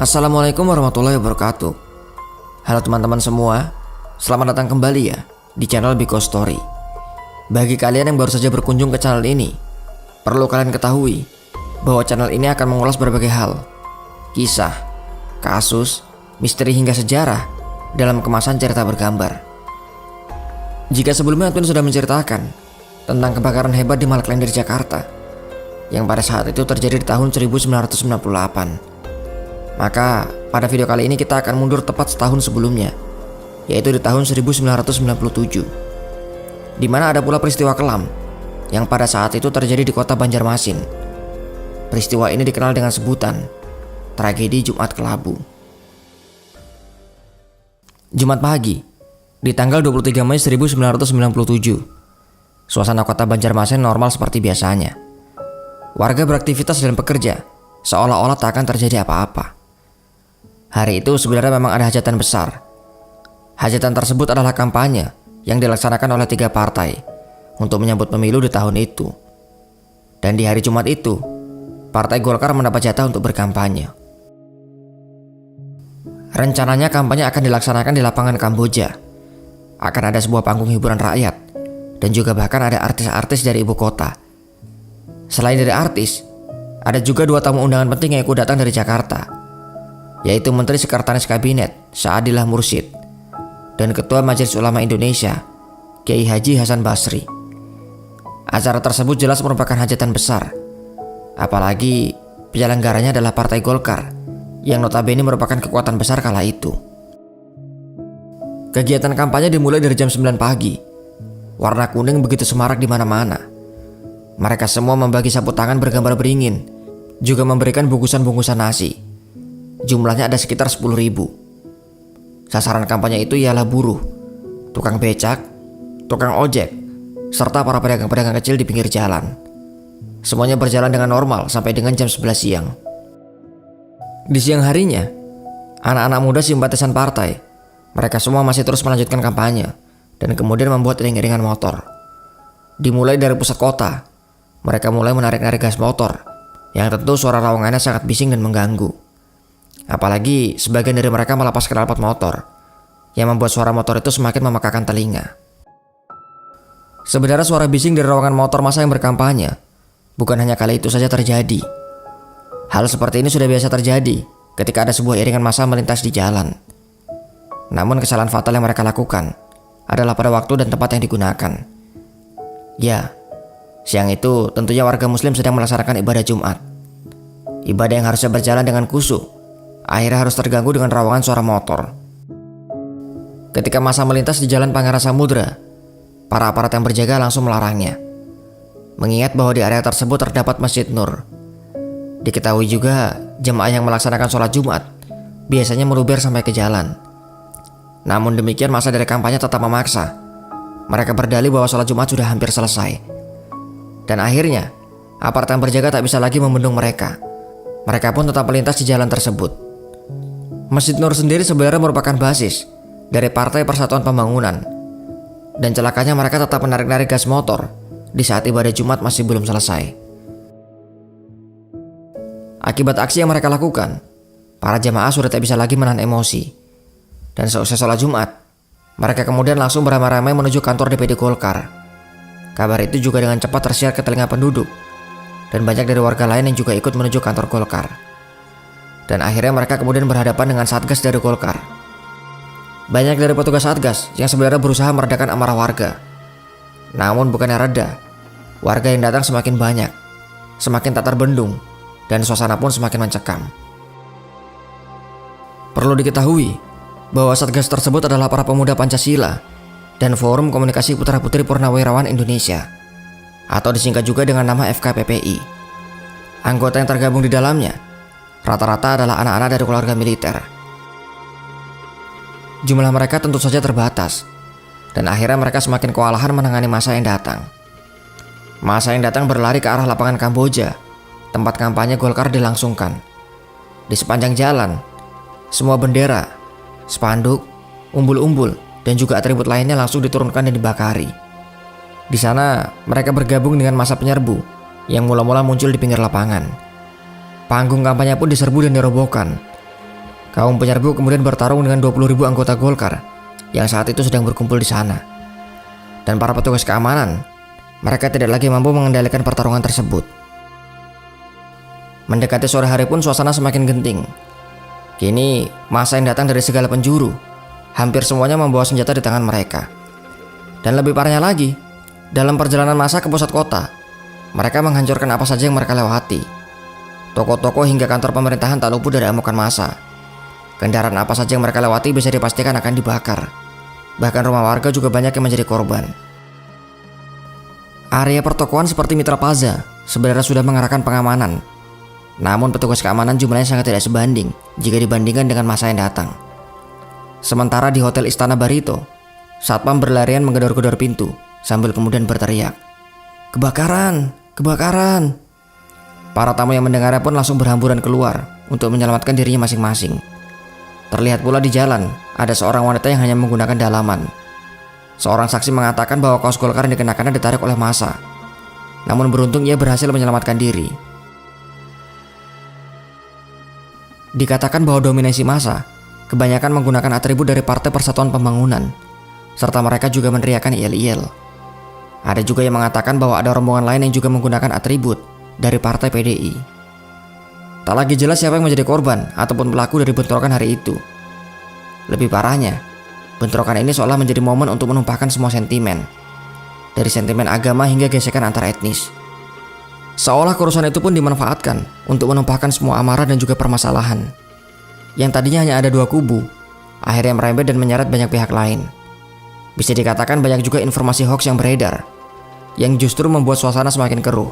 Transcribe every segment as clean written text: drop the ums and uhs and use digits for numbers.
Assalamualaikum warahmatullahi wabarakatuh. Halo teman-teman semua, selamat datang kembali ya di channel Biko Story. Bagi kalian yang baru saja berkunjung ke channel ini, perlu kalian ketahui bahwa channel ini akan mengulas berbagai hal, kisah, kasus, misteri hingga sejarah dalam kemasan cerita bergambar. Jika sebelumnya Admin sudah menceritakan tentang kebakaran hebat di Malklender Jakarta yang pada saat itu terjadi di tahun 1998, maka pada video kali ini kita akan mundur tepat setahun sebelumnya, yaitu di tahun 1997, di mana ada pula peristiwa kelam yang pada saat itu terjadi di kota Banjarmasin. Peristiwa ini dikenal dengan sebutan tragedi Jumat Kelabu. Jumat pagi, di tanggal 23 Mei 1997, suasana kota Banjarmasin normal seperti biasanya. Warga beraktivitas dan bekerja seolah-olah tak akan terjadi apa-apa. Hari itu sebenarnya memang ada hajatan besar. Hajatan tersebut adalah kampanye yang dilaksanakan oleh 3 partai untuk menyambut pemilu di tahun itu. Dan di hari Jumat itu, Partai Golkar mendapat jatah untuk berkampanye. Rencananya kampanye akan dilaksanakan di lapangan Kamboja. Akan ada sebuah panggung hiburan rakyat dan juga bahkan ada artis-artis dari ibu kota. Selain dari artis, ada juga 2 tamu undangan penting yang ikut datang dari Jakarta, yaitu Menteri Sekretaris Kabinet Saadillah Mursyid dan Ketua Majelis Ulama Indonesia Kiai Haji Hasan Basri. Acara tersebut jelas merupakan hajatan besar, apalagi penyelenggaranya adalah Partai Golkar yang notabene merupakan kekuatan besar kala itu. Kegiatan kampanye dimulai dari jam 9 pagi. Warna kuning begitu semarak di mana-mana. Mereka semua membagi sapu tangan bergambar beringin, juga memberikan bungkusan-bungkusan nasi. Jumlahnya ada sekitar 10.000. Sasaran kampanye itu ialah buruh, tukang becak, tukang ojek, serta para pedagang-pedagang kecil di pinggir jalan. Semuanya berjalan dengan normal sampai dengan jam 11 siang. Di siang harinya, anak-anak muda simpatisan partai, mereka semua masih terus melanjutkan kampanye dan kemudian membuat iring-iringan motor. Dimulai dari pusat kota, mereka mulai menarik-narik gas motor yang tentu suara rawangannya sangat bising dan mengganggu. Apalagi sebagian dari mereka melepaskan knalpot motor yang membuat suara motor itu semakin memekakan telinga. Sebenarnya suara bising dari rawangan motor massa yang berkampanye bukan hanya kali itu saja terjadi. Hal seperti ini sudah biasa terjadi ketika ada sebuah iringan massa melintas di jalan. Namun kesalahan fatal yang mereka lakukan adalah pada waktu dan tempat yang digunakan. Ya, siang itu tentunya warga muslim sedang melaksanakan ibadah Jumat. Ibadah yang harusnya berjalan dengan khusyuk akhirnya harus terganggu dengan rawangan suara motor. Ketika massa melintas di Jalan Pangeran Samudra, para aparat yang berjaga langsung melarangnya, mengingat bahwa di area tersebut terdapat Masjid Nur. Diketahui juga jemaah yang melaksanakan sholat Jumat biasanya meluber sampai ke jalan. Namun demikian massa dari kampanye tetap memaksa. Mereka berdalih bahwa sholat Jumat sudah hampir selesai. Dan akhirnya aparat yang berjaga tak bisa lagi membendung mereka. Mereka pun tetap melintas di jalan tersebut. Masjid Nur sendiri sebenarnya merupakan basis dari Partai Persatuan Pembangunan. Dan celakanya mereka tetap menarik-narik gas motor di saat ibadah Jumat masih belum selesai. Akibat aksi yang mereka lakukan, para jamaah sudah tak bisa lagi menahan emosi. Dan seusai sholat Jumat, mereka kemudian langsung beramai-ramai menuju kantor DPD Golkar. Kabar itu juga dengan cepat tersiar ke telinga penduduk, dan banyak dari warga lain yang juga ikut menuju kantor Golkar. Dan akhirnya mereka kemudian berhadapan dengan Satgas dari Golkar. Banyak dari petugas Satgas yang sebenarnya berusaha meredakan amarah warga. Namun bukannya reda, warga yang datang semakin banyak, semakin tak terbendung, dan suasana pun semakin mencekam. Perlu diketahui bahwa Satgas tersebut adalah para pemuda Pancasila dan Forum Komunikasi Putra-Putri Purnawirawan Indonesia, atau disingkat juga dengan nama FKPPI. Anggota yang tergabung di dalamnya rata-rata adalah anak-anak dari keluarga militer. Jumlah mereka tentu saja terbatas, dan akhirnya mereka semakin kewalahan menangani massa yang datang. Massa yang datang berlari ke arah lapangan Kamboja, tempat kampanye Golkar dilangsungkan. Di sepanjang jalan, semua bendera, spanduk, umbul-umbul, dan juga atribut lainnya langsung diturunkan dan dibakari. Di sana, mereka bergabung dengan massa penyerbu yang mula-mula muncul di pinggir lapangan. Panggung kampanye pun diserbu dan dirobohkan, Kaum penyerbu kemudian bertarung dengan 20.000 anggota Golkar yang saat itu sedang berkumpul di sana. Dan para petugas keamanan, mereka tidak lagi mampu mengendalikan pertarungan tersebut. Mendekati sore hari pun suasana semakin genting. Kini massa yang datang dari segala penjuru, hampir semuanya membawa senjata di tangan mereka. Dan lebih parahnya lagi, dalam perjalanan massa ke pusat kota, mereka menghancurkan apa saja yang mereka lewati. Toko-toko hingga kantor pemerintahan tak luput dari amukan massa. Kendaraan apa saja yang mereka lewati bisa dipastikan akan dibakar. Bahkan rumah warga juga banyak yang menjadi korban. Area pertokoan seperti Mitra Plaza sebenarnya sudah mengerahkan pengamanan. Namun petugas keamanan jumlahnya sangat tidak sebanding jika dibandingkan dengan massa yang datang. Sementara di Hotel Istana Barito, satpam berlarian menggedor-gedor pintu sambil kemudian berteriak, "Kebakaran! Kebakaran!" Para tamu yang mendengarnya pun langsung berhamburan keluar untuk menyelamatkan dirinya masing-masing. Terlihat pula di jalan ada seorang wanita yang hanya menggunakan dalaman. Seorang saksi mengatakan bahwa kaos Golkar yang dikenakannya ditarik oleh massa. Namun beruntung ia berhasil menyelamatkan diri. Dikatakan bahwa dominasi massa kebanyakan menggunakan atribut dari Partai Persatuan Pembangunan, serta mereka juga meneriakkan yel-yel. Ada juga yang mengatakan bahwa ada rombongan lain yang juga menggunakan atribut dari Partai PDI. Tak lagi jelas siapa yang menjadi korban ataupun pelaku dari bentrokan hari itu. Lebih parahnya, bentrokan ini seolah menjadi momen untuk menumpahkan semua sentimen, dari sentimen agama hingga gesekan antar etnis. Seolah kerusuhan itu pun dimanfaatkan untuk menumpahkan semua amarah dan juga permasalahan. Yang tadinya hanya ada dua kubu, akhirnya merembet dan menyeret banyak pihak lain. Bisa dikatakan banyak juga informasi hoax yang beredar, yang justru membuat suasana semakin keruh.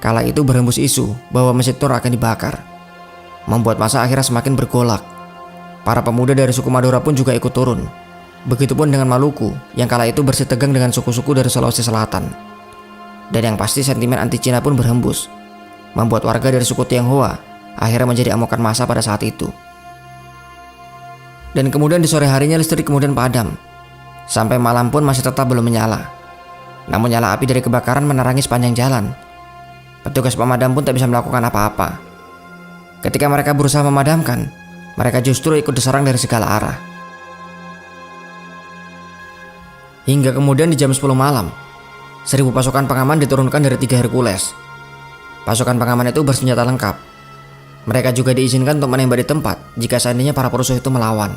Kala itu berhembus isu bahwa Masjid Nur akan dibakar, membuat massa akhirnya semakin bergolak. Para pemuda dari suku Madura pun juga ikut turun. Begitupun dengan Maluku yang kala itu bersitegang dengan suku-suku dari Sulawesi Selatan. Dan yang pasti sentimen anti Cina pun berhembus, membuat warga dari suku Tionghoa akhirnya menjadi amukan massa pada saat itu. Dan kemudian di sore harinya listrik kemudian padam. Sampai malam pun masih tetap belum menyala. Namun nyala api dari kebakaran menerangi sepanjang jalan. Petugas pemadam pun tak bisa melakukan apa-apa. Ketika mereka berusaha memadamkan, mereka justru ikut diserang dari segala arah. Hingga kemudian di jam 10 malam, 1.000 pasukan pengaman diturunkan dari 3 Hercules. Pasukan pengaman itu bersenjata lengkap. Mereka juga diizinkan untuk menembak di tempat jika seandainya para perusuh itu melawan.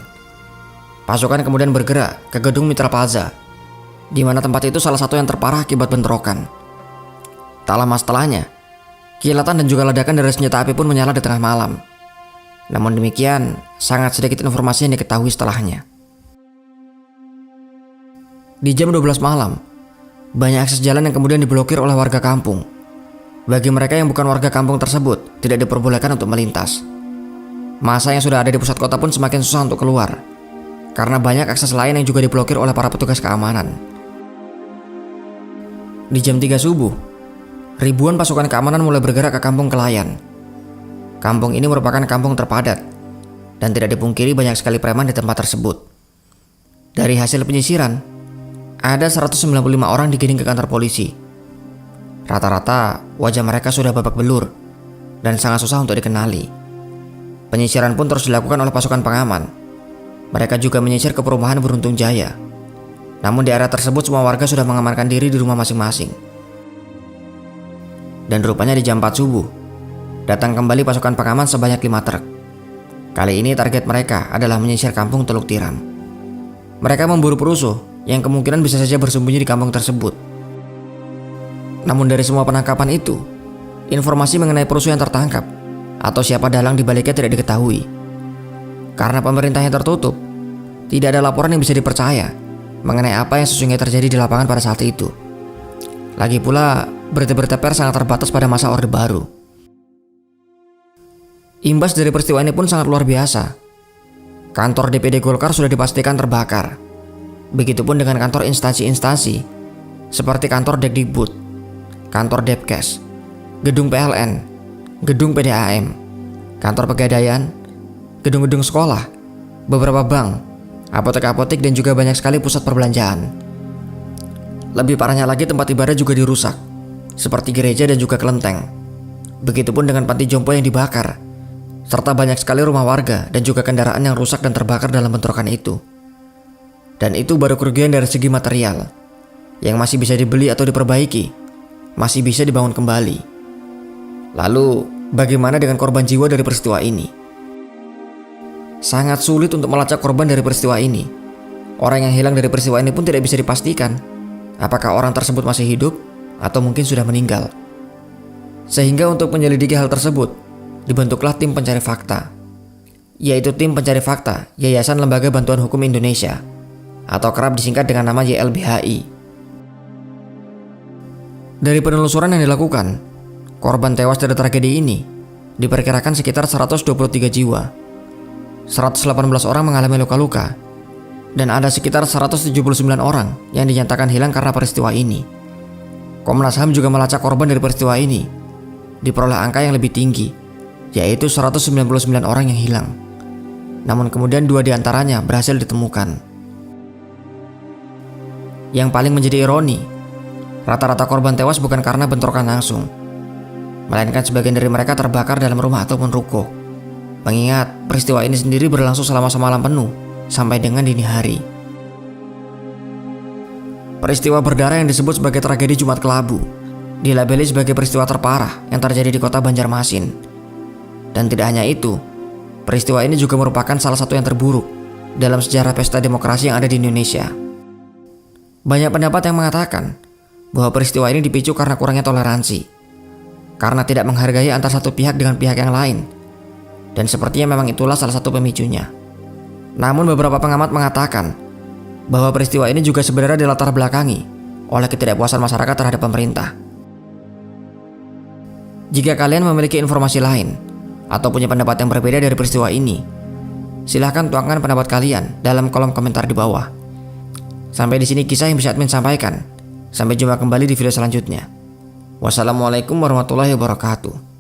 Pasukan kemudian bergerak ke gedung Mitra Plaza, di mana tempat itu salah satu yang terparah akibat bentrokan. Tak lama setelahnya, kilatan dan juga ledakan dari senjata api pun menyala di tengah malam. Namun demikian, sangat sedikit informasi yang diketahui setelahnya. Di jam 12 malam, banyak akses jalan yang kemudian diblokir oleh warga kampung. Bagi mereka yang bukan warga kampung tersebut, tidak diperbolehkan untuk melintas. Massa yang sudah ada di pusat kota pun semakin susah untuk keluar, karena banyak akses lain yang juga diblokir oleh para petugas keamanan. Di jam 3 subuh, ribuan pasukan keamanan mulai bergerak ke kampung Kelayan. Kampung ini merupakan kampung terpadat, dan tidak dipungkiri banyak sekali preman di tempat tersebut. Dari hasil penyisiran, ada 195 orang digiring ke kantor polisi. Rata-rata wajah mereka sudah babak belur dan sangat susah untuk dikenali. Penyisiran pun terus dilakukan oleh pasukan pengaman. Mereka juga menyisir ke perumahan Beruntung Jaya. Namun di area tersebut semua warga sudah mengamankan diri di rumah masing-masing. Dan rupanya di jam 4 subuh, datang kembali pasukan pengaman sebanyak 5 truk. Kali ini target mereka adalah menyisir kampung Teluk Tiram. Mereka memburu perusuh yang kemungkinan bisa saja bersembunyi di kampung tersebut. Namun dari semua penangkapan itu, informasi mengenai perusuh yang tertangkap atau siapa dalang di baliknya tidak diketahui. Karena pemerintahnya tertutup, tidak ada laporan yang bisa dipercaya mengenai apa yang sesungguhnya terjadi di lapangan pada saat itu. Lagi pula, berita-berita pers sangat terbatas pada masa Orde Baru. Imbas dari peristiwa ini pun sangat luar biasa. Kantor DPD Golkar sudah dipastikan terbakar. Begitupun dengan kantor instansi-instansi seperti kantor Dekdikbud, kantor Depkes, gedung PLN, gedung PDAM, kantor Pegadaian, gedung-gedung sekolah, beberapa bank, apotek-apotek dan juga banyak sekali pusat perbelanjaan. Lebih parahnya lagi tempat ibadah juga dirusak, seperti gereja dan juga kelenteng. Begitupun dengan panti jompo yang dibakar, serta banyak sekali rumah warga dan juga kendaraan yang rusak dan terbakar dalam bentrokan itu. Dan itu baru kerugian dari segi material, yang masih bisa dibeli atau diperbaiki, masih bisa dibangun kembali. Lalu, bagaimana dengan korban jiwa dari peristiwa ini? Sangat sulit untuk melacak korban dari peristiwa ini. Orang yang hilang dari peristiwa ini pun tidak bisa dipastikan apakah orang tersebut masih hidup atau mungkin sudah meninggal. Sehingga untuk menyelidiki hal tersebut, dibentuklah tim pencari fakta, yaitu Tim Pencari Fakta Yayasan Lembaga Bantuan Hukum Indonesia, atau kerap disingkat dengan nama YLBHI. Dari penelusuran yang dilakukan, korban tewas dari tragedi ini diperkirakan sekitar 123 jiwa. 118 orang mengalami luka-luka, dan ada sekitar 179 orang yang dinyatakan hilang karena peristiwa ini. Komnas HAM juga melacak korban dari peristiwa ini. Diperoleh angka yang lebih tinggi, yaitu 199 orang yang hilang. Namun kemudian 2 diantaranya berhasil ditemukan. Yang paling menjadi ironi, rata-rata korban tewas bukan karena bentrokan langsung, melainkan sebagian dari mereka terbakar dalam rumah ataupun ruko. Mengingat peristiwa ini sendiri berlangsung selama semalam penuh sampai dengan dini hari. Peristiwa berdarah yang disebut sebagai tragedi Jumat Kelabu dilabeli sebagai peristiwa terparah yang terjadi di kota Banjarmasin. Dan tidak hanya itu, peristiwa ini juga merupakan salah satu yang terburuk dalam sejarah pesta demokrasi yang ada di Indonesia. Banyak pendapat yang mengatakan bahwa peristiwa ini dipicu karena kurangnya toleransi, karena tidak menghargai antara satu pihak dengan pihak yang lain, dan sepertinya memang itulah salah satu pemicunya. Namun beberapa pengamat mengatakan bahwa peristiwa ini juga sebenarnya dilatar belakangi oleh ketidakpuasan masyarakat terhadap pemerintah. Jika kalian memiliki informasi lain atau punya pendapat yang berbeda dari peristiwa ini, silahkan tuangkan pendapat kalian dalam kolom komentar di bawah. Sampai di sini kisah yang bisa admin sampaikan. Sampai jumpa kembali di video selanjutnya. Wassalamualaikum warahmatullahi wabarakatuh.